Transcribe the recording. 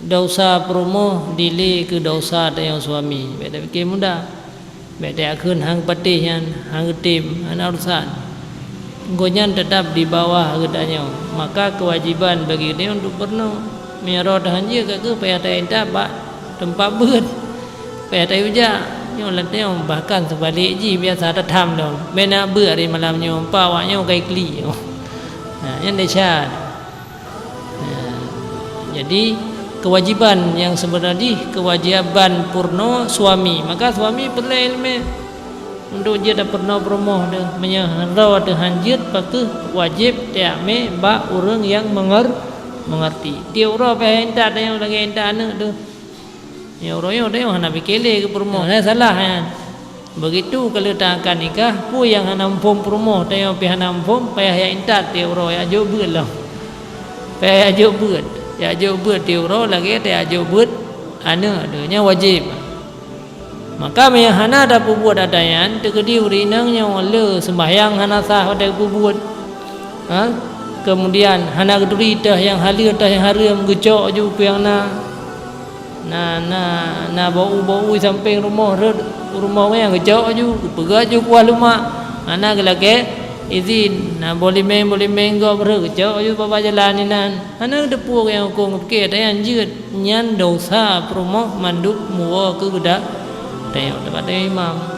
dosa promo delay ke dosa tayang suami beda fikir mudah beda akhun hang patih yan hang tim hang urusan gonyan tetap di bawah gedanya maka kewajiban bagi dia untuk pernah miara hanja ke payah tak ba tempat ber payah tak uja yang latih bahkan sebalik ji biasa ada tham dong bena ber di malamnya pawaknya kai kli yang dahsyat. Jadi kewajiban yang sebenarnya kewajiban purno suami maka suami perlu ilmu untuk dia dah pernah berumah dah menyahara dah hanjit pakai wajib tiap me ba orang yang mengerti dia orang pentak yang lagi entak anak tu ya orang yang nak fikir ke berumah salah kan begitu kalau tak akan nikah pu yang nampung perumah tayang pihak nampung payah yang intat dia orang yang ajuk beut lah payah ajuk beut ya ajuk beut dia orang lagi dia ajuk beut anak dia wajib maka yang hana ada buat adayan tegedi urinang yang le sembahyang hana sah ada buat kemudian hana keduri dah yang halir dah yang haram gecok ju yang na bau samping rumah yang gecok ju pegat ju kuah lumak anak lagi izin na boleh main go bergecok ju bapa jalan inan anak depu yang kong fikir ada yang jut nyan dosa rumah manduk muwa ke budak tayang dekat imam